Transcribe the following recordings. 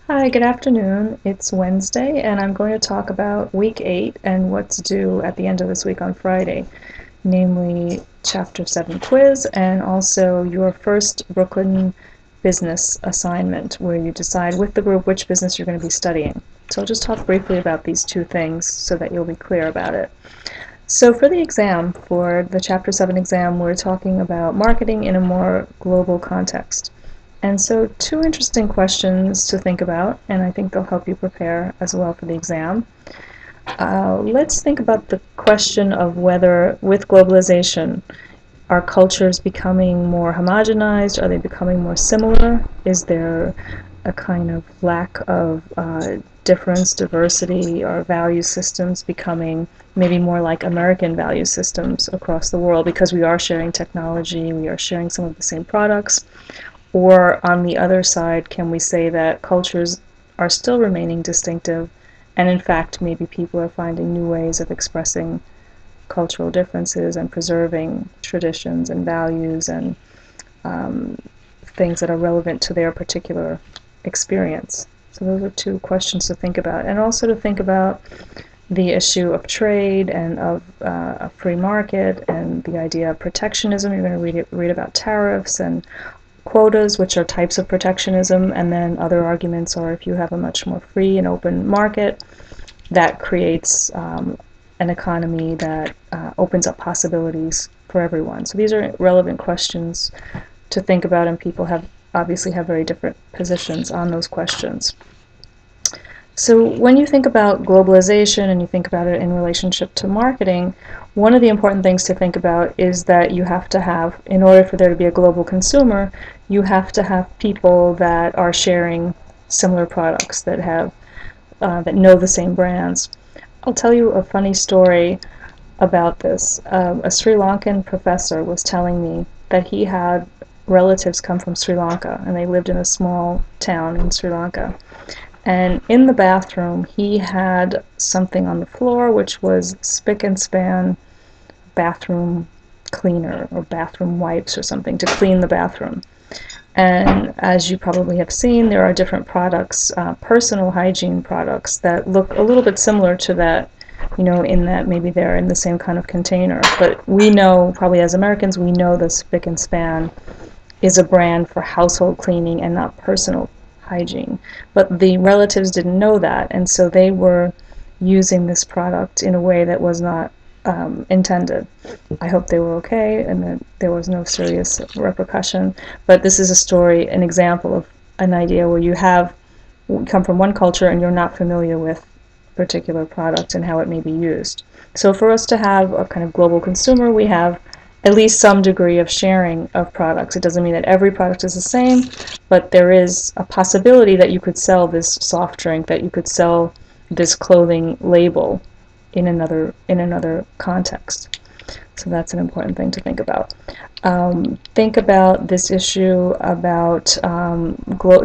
Hi, good afternoon. It's Wednesday, and I'm going to talk about week 8 and what's due at the end of this week on Friday, namely Chapter 7 quiz and also your first Brooklyn business assignment, where you decide with the group which business you're going to be studying. So I'll just talk briefly about these two things so that you'll be clear about it. So for the exam, for the Chapter 7 exam, we're talking about marketing in a more global context. And so two interesting questions to think about, and I think they'll help you prepare as well for the exam. Let's think about the question of whether, with globalization, are cultures becoming more homogenized? Are they becoming more similar? Is there a kind of lack of difference, diversity, or value systems becoming maybe more like American value systems across the world because we are sharing technology, we are sharing some of the same products? Or on the other side, can we say that cultures are still remaining distinctive, and in fact, maybe people are finding new ways of expressing cultural differences and preserving traditions and values and things that are relevant to their particular experience? So those are two questions to think about, and also to think about the issue of trade and of a free market and the idea of protectionism. You're going to read about tariffs and quotas, which are types of protectionism, and then other arguments are if you have a much more free and open market, that creates an economy that opens up possibilities for everyone. So these are relevant questions to think about, and people have obviously have very different positions on those questions. So when you think about globalization and you think about it in relationship to marketing, one of the important things to think about is that you have to have, in order for there to be a global consumer, you have to have people that are sharing similar products, that have that know the same brands. I'll tell you a funny story about this. A Sri Lankan professor was telling me that he had relatives come from Sri Lanka, and they lived in a small town in Sri Lanka. And in the bathroom, he had something on the floor which was spick and span bathroom cleaner or bathroom wipes or something to clean the bathroom. And as you probably have seen, there are different products, personal hygiene products, that look a little bit similar to that, in that maybe they're in the same kind of container. But we know, probably as Americans, we know the spick and span is a brand for household cleaning and not personal hygiene. But the relatives didn't know that, and so they were using this product in a way that was not intended. I hope they were okay and that there was no serious repercussion. But this is a story, an example of an idea where you come from one culture and you're not familiar with a particular product and how it may be used. So for us to have a kind of global consumer, we have at least some degree of sharing of products. It doesn't mean that every product is the same, but there is a possibility that you could sell this soft drink, that you could sell this clothing label in another context. So that's an important thing to think about. Think about this issue about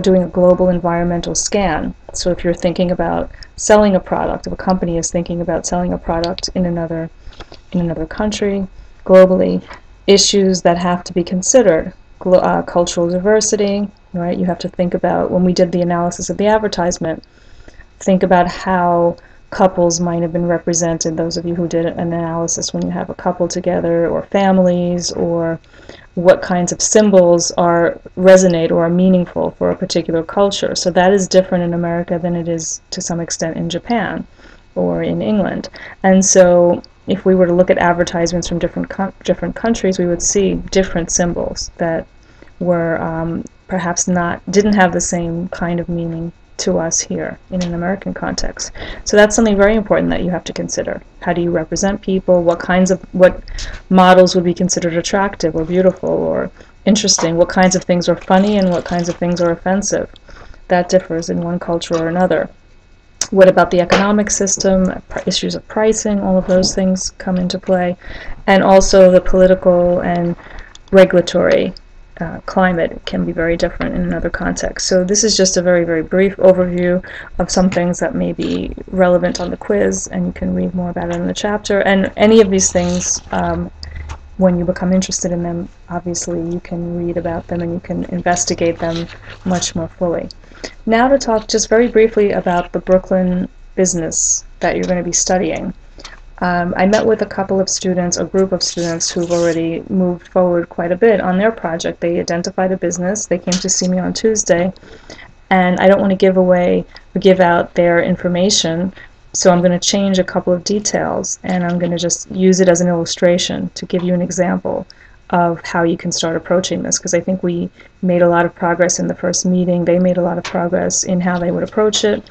doing a global environmental scan. So if you're thinking about selling a product, if a company is thinking about selling a product in another country, globally, issues that have to be considered. Cultural diversity, right? You have to think about, when we did the analysis of the advertisement, think about how couples might have been represented, those of you who did an analysis when you have a couple together, or families, or what kinds of symbols resonate or are meaningful for a particular culture. So that is different in America than it is to some extent in Japan or in England. And so if we were to look at advertisements from different countries, we would see different symbols that were perhaps didn't have the same kind of meaning to us here in an American context. So that's something very important that you have to consider. How do you represent people? What models would be considered attractive or beautiful or interesting? What kinds of things are funny and what kinds of things are offensive? That differs in one culture or another. What about the economic system, issues of pricing? All of those things come into play. And also the political and regulatory climate can be very different in another context. So this is just a very, very brief overview of some things that may be relevant on the quiz, and you can read more about it in the chapter. And any of these things when you become interested in them, obviously you can read about them and you can investigate them much more fully. Now to talk just very briefly about the Brooklyn business that you're going to be studying. I met with a couple of students, a group of students who've already moved forward quite a bit on their project. They identified a business. They came to see me on Tuesday, and I don't want to give out their information, so I'm going to change a couple of details, and I'm going to just use it as an illustration to give you an example of how you can start approaching this, because I think we made a lot of progress in the first meeting. They made a lot of progress in how they would approach it,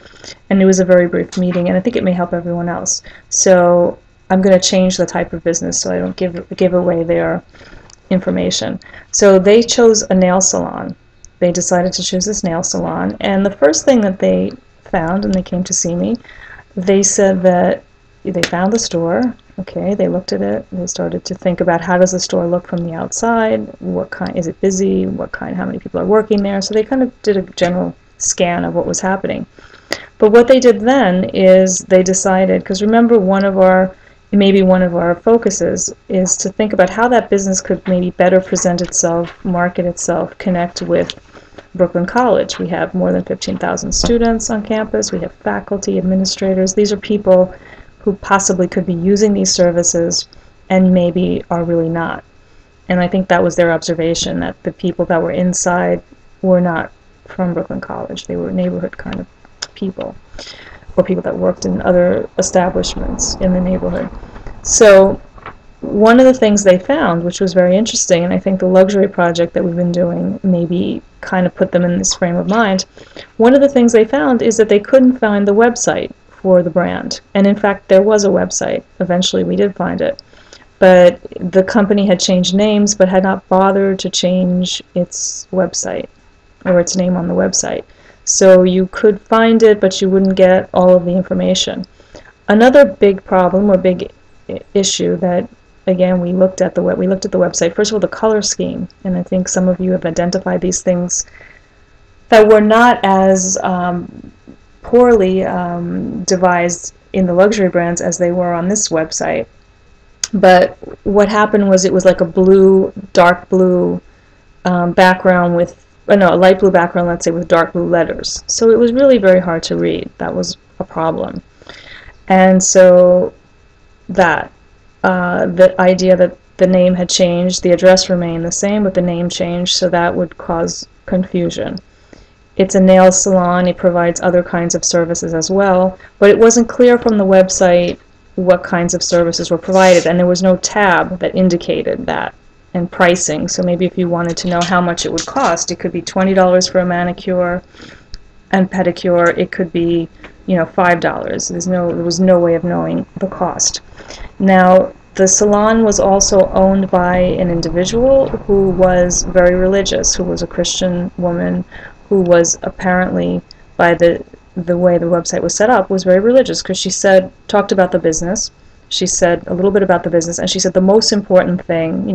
and it was a very brief meeting, and I think it may help everyone else. So I'm going to change the type of business so I don't give away their information. So they chose a nail salon. They decided to choose this nail salon, and the first thing that they found, and they came to see me, they said that they found the store. Okay, they looked at it. They started to think about, how does the store look from the outside? What kind, is it busy? What kind, how many people are working there? So they kind of did a general scan of what was happening. But what they did then is they decided, because remember, maybe one of our focuses is to think about how that business could maybe better present itself, market itself, connect with Brooklyn College. We have more than 15,000 students on campus. We have faculty, administrators. These are people who possibly could be using these services and maybe are really not. And I think that was their observation, that the people that were inside were not from Brooklyn College. They were neighborhood kind of people, or people that worked in other establishments in the neighborhood. So one of the things they found, which was very interesting, and I think the luxury project that we've been doing maybe kind of put them in this frame of mind, one of the things they found is that they couldn't find the website for the brand. And in fact, there was a website. Eventually we did find it. But the company had changed names but had not bothered to change its website or its name on the website. So you could find it, but you wouldn't get all of the information. Another big problem or big issue that, again, we looked at the website. First of all, the color scheme, and I think some of you have identified these things that were not as poorly devised in the luxury brands as they were on this website. But what happened was, it was like a blue, dark blue background with, a light blue background, let's say, with dark blue letters. So it was really very hard to read. That was a problem. And so that, the idea that the name had changed, the address remained the same, but the name changed, so that would cause confusion. It's a nail salon. It provides other kinds of services as well, but it wasn't clear from the website what kinds of services were provided, and there was no tab that indicated that, and pricing. So maybe if you wanted to know how much it would cost, it could be $20 for a manicure and pedicure. It could be, $5. There was no way of knowing the cost. Now, the salon was also owned by an individual who was very religious, who was a Christian woman, who was apparently, by the way the website was set up, was very religious, because she talked about the business. She said a little bit about the business, and she said the most important thing,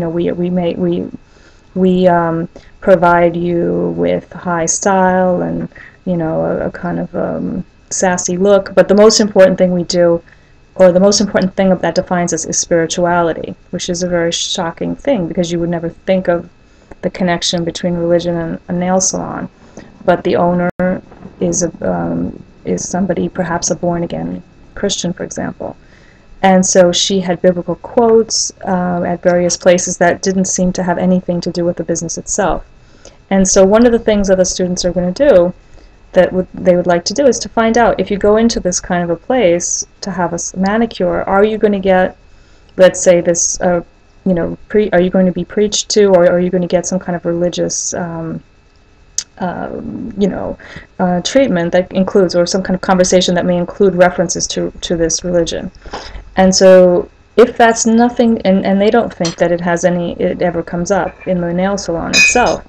we provide you with high style and a kind of sassy look, but the most important thing we do, or the most important thing that defines us, is spirituality, which is a very shocking thing, because you would never think of the connection between religion and a nail salon. But the owner is somebody, perhaps a born-again Christian, for example. And so she had biblical quotes at various places that didn't seem to have anything to do with the business itself. And so one of the things that the students are going to do, that they would like to do, is to find out, if you go into this kind of a place to have a manicure, are you going to get, let's say, this, are you going to be preached to, or are you going to get some kind of religious treatment that includes, or some kind of conversation that may include references to this religion. And so if that's nothing, and they don't think that it ever comes up in the nail salon itself,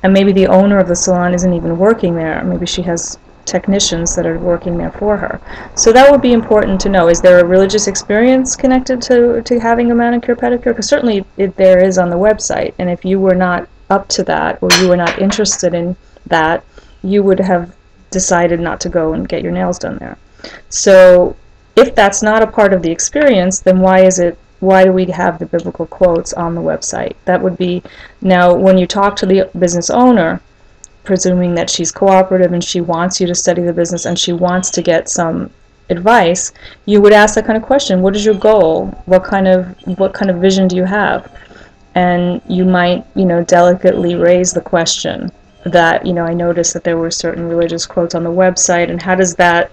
and maybe the owner of the salon isn't even working there, maybe she has technicians that are working there for her. So that would be important to know. Is there a religious experience connected to having a manicure pedicure? Because certainly there is on the website, and if you were not up to that, or you were not interested in that, you would have decided not to go and get your nails done there. So if that's not a part of the experience, then why is it why do we have the biblical quotes on the website? That would be, now when you talk to the business owner, presuming that she's cooperative and she wants you to study the business and she wants to get some advice, you would ask that kind of question. What is your goal? What kind of vision do you have? And you might, delicately raise the question that, I noticed that there were certain religious quotes on the website, and how does that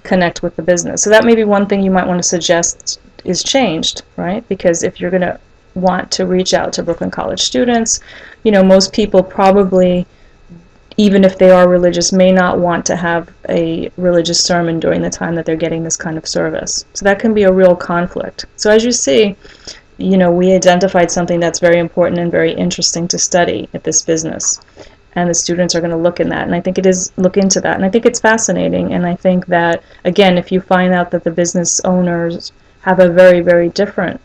connect with the business? So that may be one thing you might want to suggest is changed, right? Because if you're going to want to reach out to Brooklyn College students, most people probably, even if they are religious, may not want to have a religious sermon during the time that they're getting this kind of service. So that can be a real conflict. So as you see, we identified something that's very important and very interesting to study at this business. And the students are going to look in that. And I think look into that. And I think it's fascinating. And I think that, again, if you find out that the business owners have a very, very different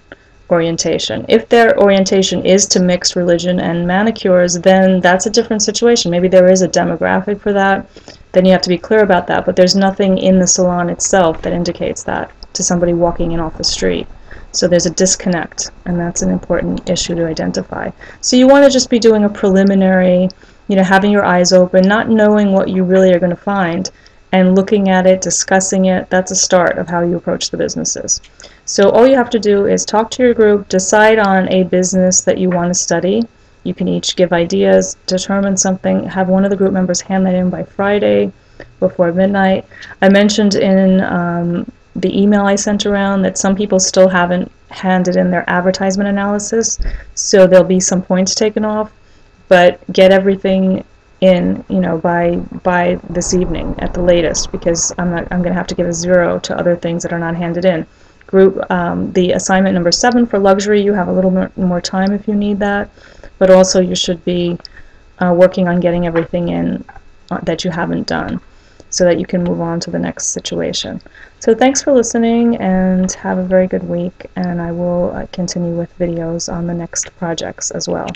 orientation. If their orientation is to mix religion and manicures, then that's a different situation. Maybe there is a demographic for that. Then you have to be clear about that. But there's nothing in the salon itself that indicates that to somebody walking in off the street. So there's a disconnect, and that's an important issue to identify. So you want to just be doing a preliminary, having your eyes open, not knowing what you really are going to find, and looking at it, discussing it. That's a start of how you approach the businesses. So all you have to do is talk to your group, decide on a business that you want to study. You can each give ideas, determine something, have one of the group members hand that in by Friday before midnight. I mentioned in the email I sent around that some people still haven't handed in their advertisement analysis, so there'll be some points taken off, but get everything in, by this evening at the latest, because I'm going to have to give a 0 to other things that are not handed in. Group, the assignment number 7 for luxury, you have a little more time if you need that, but also you should be working on getting everything in that you haven't done, so that you can move on to the next situation. So thanks for listening, and have a very good week, and I will continue with videos on the next projects as well.